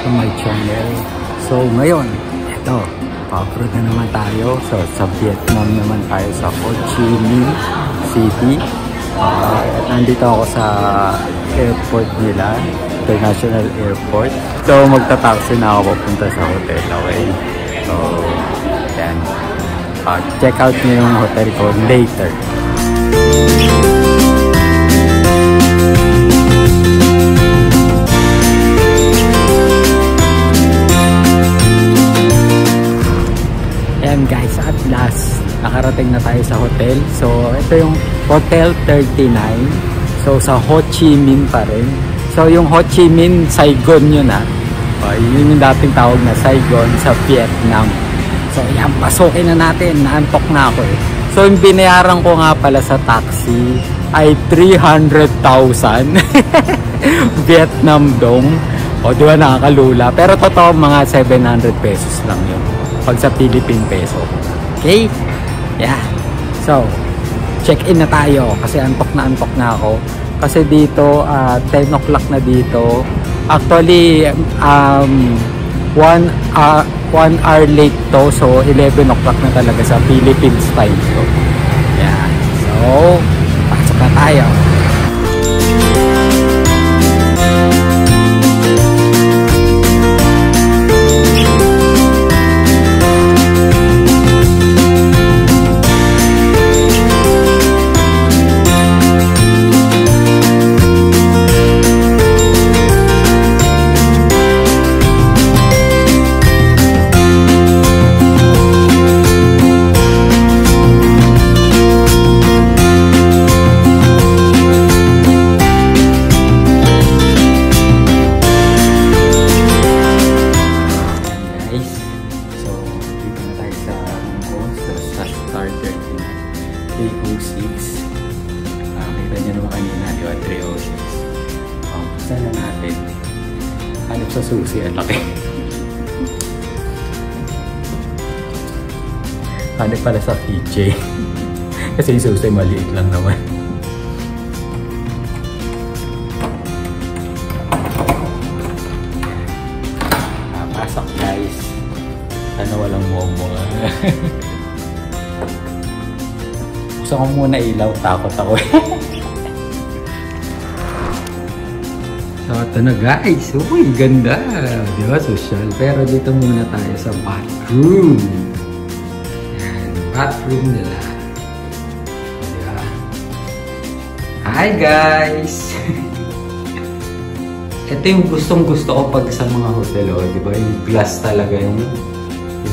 to my channel. So ngayon, ito, pa-abroad na naman tayo. So sa Vietnam naman tayo, sa Ho Chi Minh City. Nandito ako sa airport nila, International Airport. So magta-taxi na ako papunta sa hotel, okay? So yan, check out nyo yung hotel ko later. Ayan guys, at last nakarating na tayo sa hotel. So ito yung Hotel 39. So sa Ho Chi Minh pa rin. So yung Ho Chi Minh, Saigon yun yun yung dating tawag na Saigon sa Vietnam. So yan, pasukin na natin. Naantok na ako eh. So yung binayaran ko nga pala sa taxi ay 300,000 Vietnam dong. O diba, nakakalula. Pero totoo mga 700 pesos lang yun pag sa Philippine peso. Okay? Yeah. So, check-in na tayo kasi antok na ako. Kasi dito, 10 o'clock na dito. Actually, 1 hour late to. So, 11 o'clock na talaga sa Philippines time. So, yeah. So, pasok na tayo. Sa susi, ang laki. Hanip pala sa PJ. Kasi yung susi maliit lang naman. Pasok guys. Sana walang momo. Gusto ko muna ilaw, takot ako eh. So ito na guys, uy ganda, di ba, social. Pero dito muna tayo sa bathroom. Yan, bathroom nila. Di ba? Hi guys. Ito yung gustong gusto ko pag sa mga hotel, di ba, yung glass talaga, yung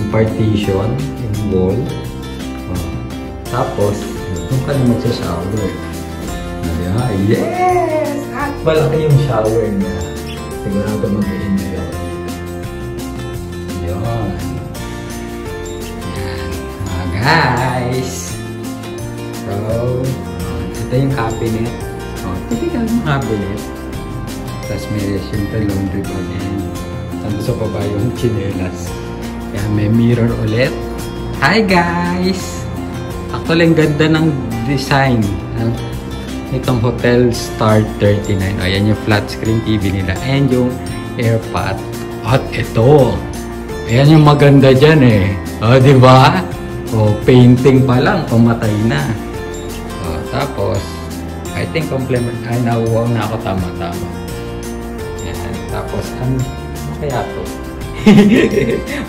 partition, yung wall. Tapos doon ka na magsa-shower. Yes! At malaki yung shower niya. Sigurado mag-i-enjoy ako dito. Yun. Yan. Guys! So, ito yung cabinet. Typical yung cabinet. Tapos may simple laundry bag yan. Saan sa baba yung chinelas. Yan, may mirror ulit. Hi guys! Actually, ang ganda ng design. Itong Hotel Star 39. Ayan yung flat screen TV nila. And yung AirPod. At ito. Ayan yung maganda dyan eh. Diba? Painting pa lang. Pumatay na. Tapos, I think compliment. Ay, nauwaw na ako tama-tama. Ayan. Tapos, ano kaya to?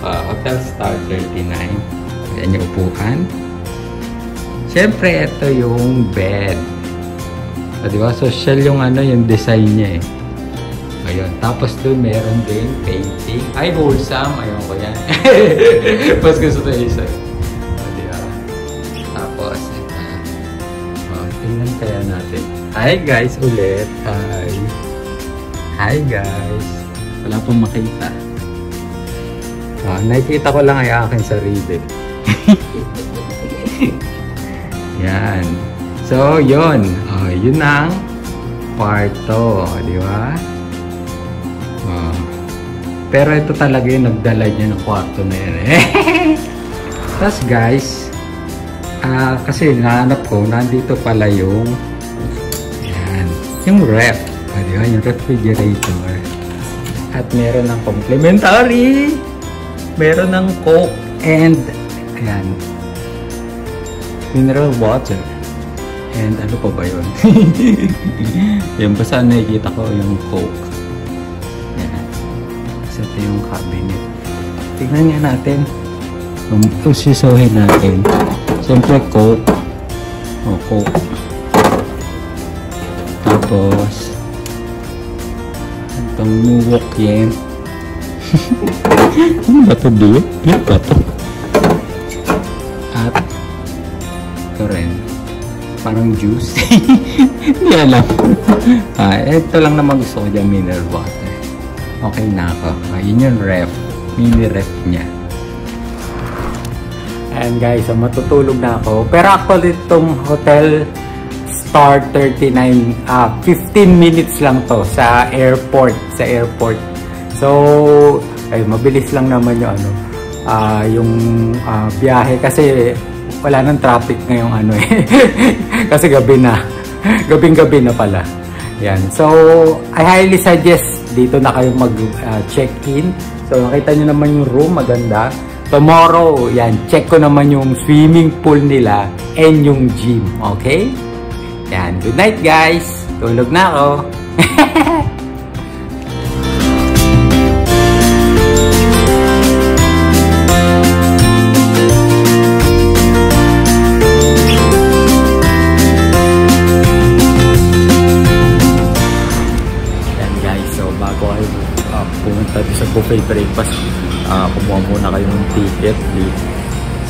Hotel Star 39. Ayan yung upuan. Siyempre, ito yung bed. Diba? Social yung yung design niya eh. Ayun. Tapos doon meron din painting. Ay, wholesome. Ayun ko yan. Mas gusto ito isa. Diba? Tapos, ito. Tingnan kaya natin. Hi guys ulit. Hi. Hi guys. Wala pong makita. Nakikita ko lang ay aking sarili. Yan. So, yun. Yun ang kwarto. Di ba? Pero ito talaga yung nagdala niya ng kwarto na yun. Tapos guys, kasi nahanap ko, nandito pala yung yung ref. Di ba? Yung refrigerator. At meron ng complimentary. Meron ng Coke and ayan, mineral water. And ano pa ba yun? Yan, basta nakikita ko yung Coke. Ayan. Kasi ito yung cabinet. Tignan nga natin. Usisuhin natin. Siyempre Coke. O, Coke. Tapos itong Nuwok yan. Ano ba ito, Dio? Ano ba ito? At ito rin. Parang juice. Hindi alam. Ito lang naman gusto ko dyan, mineral water. Okay na ako. Yun yung ref. Mini ref niya. Ayan guys, so matutulog na ako. Pero actually itong hotel Star 39, 15 minutes lang to sa airport. So, ay mabilis lang naman yung ano, yung biyahe kasi wala nang traffic ngayong ano eh. Kasi gabi na. Gabing-gabi na pala. Yan. So, I highly suggest dito na kayo mag-check-in. So, nakita nyo naman yung room, maganda. Tomorrow, yan, check ko naman yung swimming pool nila and yung gym. Okay? Yan. Good night, guys. Tulog na ako. Pumunta sa buffet breakfast, kumuha muna kayo ng ticket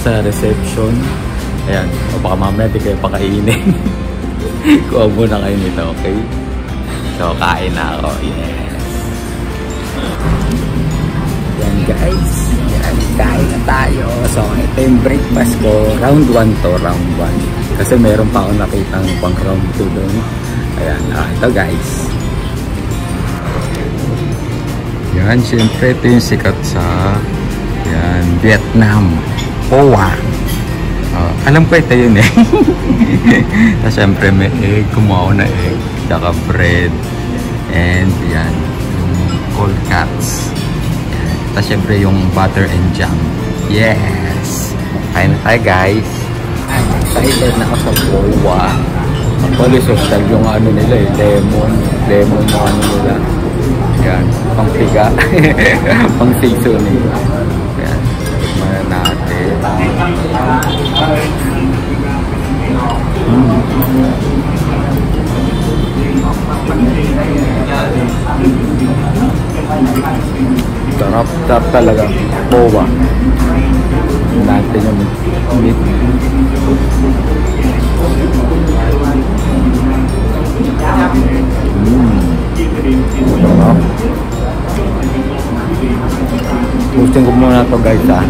sa reception. Ayan, o baka mamaya di kayo pakainin. Kuha muna kayo nito, okay? So, kain na ako. Yes! Yan guys, yan, kain na tayo. So, ito yung breakfast ko. Round 1 to, round 1. Kasi meron pa ako nakitang pang round 2 doon. Ayan, ito guys. Yan, siyempre ito yung sikat sa yan, Vietnam. Hoa. Alam ko ito yun eh. Siyempre may egg, kumuha na egg, saka bread, and yan, yung cold cuts. Tapos siyempre yung butter and jam. Yes! Kain na tayo guys. I'm excited na ako sa Hoa. Actually, social yung ano nila eh, lemon yung ano nila. Yan, pang piga. Pang seasoning. Yan, tikman natin. Sarap talaga. Boba. Natin yung meat. Gusto ko muna ito guys ha.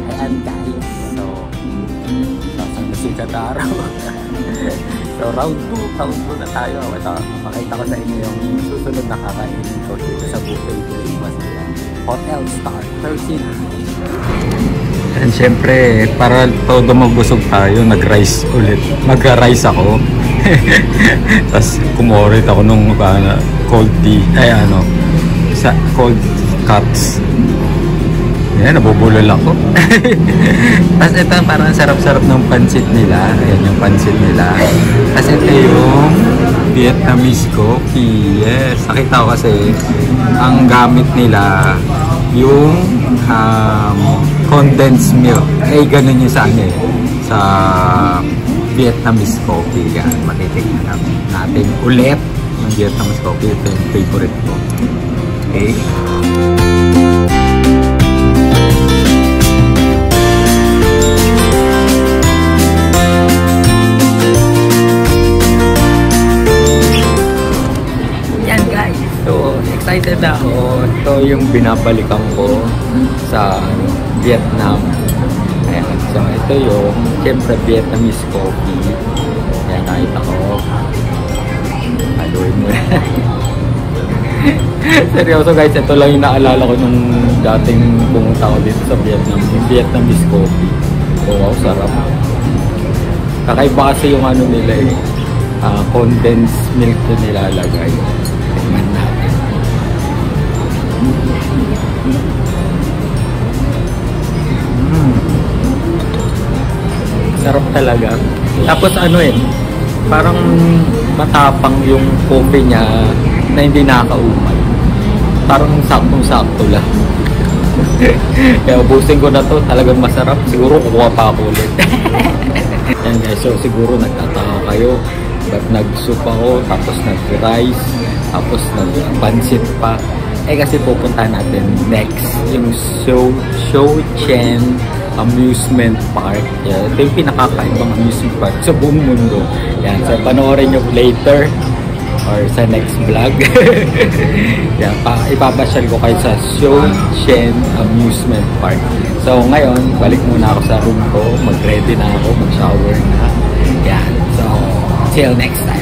Ayan guys. So, sasang nasikat araw. So round 2 na tayo. Ito, makita ko sa inyo yung susunod na kakainin ko dito sa buffet breakfast nila. Hotel Star 39. And syempre, para todo magbusog tayo, nag-rice ulit. Mag-rice ako. Tapos kumurit ako nung cold tea. Ay ano, sa cold cuts. Yan, nabubulol ako. Tapos ito parang sarap-sarap ng pansit nila. Ayan yung pansit nila. Tapos ito yung Vietnamese coffee. Yes, nakita ko kasi ang gamit nila yung condensed milk. Ay, ganun yung sa ano eh. Sa Vietnamese coffee. Yan, matitignan natin ulit yung Vietnamese coffee. Ito yung favorite ko. Okay. Yan guys. So, excited na ako. Ito yung binabalikan ko sa Vietnam. Ayan. So, ito yung siyempre Vietnamese coffee. Ayan, nakita ko. Haluin mo na. Seryoso guys, ito lang yung naalala ko nung dating pumunta ko dito sa Vietnam. Yung Vietnamese coffee. So, wow, sarap. Kakaiba kasi yung ano nila eh. Condensed milk na nilalagay. Tingnan natin. Sarap talaga. Tapos ano eh, parang matapang yung coffee niya na hindi nakakaumay. Parang saktong-sakto lang. Kaya ubusin ko na to, talagang masarap. Siguro kukuha pa ako ulit. Yan guys, so siguro nagtataka kayo ba't nag-soup ako, tapos nag-rice, tapos nag-pansit pa. Eh kasi pupunta natin next yung Shouchen Amusement Park. Yan, ito yung pinakakaibang amusement park sa buong mundo. Yan, so panoorin nyo later or sa next vlog. Yan, ipapasyal ko kayo sa Shouchen Amusement Park. So ngayon, balik muna ako sa room ko, mag-ready na ako, mag-shower na. Yan, so till next time.